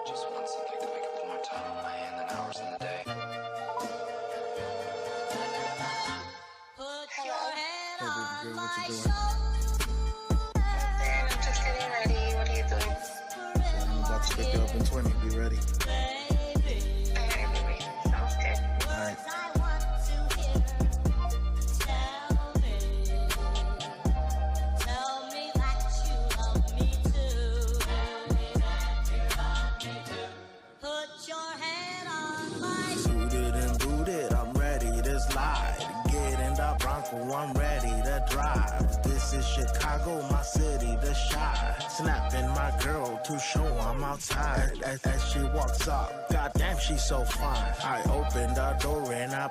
Just want something to make up more time on my hand than hours in the day. Put your head on Hey, baby girl, my what you doing? shoulder. I'm just getting ready. What are you doing? I'm about to pick you up in 20. Be ready. Baby, Alright, baby. Sounds good. words I want to hear. Tell me that you love me too. Put your head on my Suited and booted, I'm ready to slide. Get in the Bronco, I'm ready to drive. This is Chicago, my city to shine. Snapping my girl to show I'm outside. As she walks up, goddamn, she's so fine. I open the door and I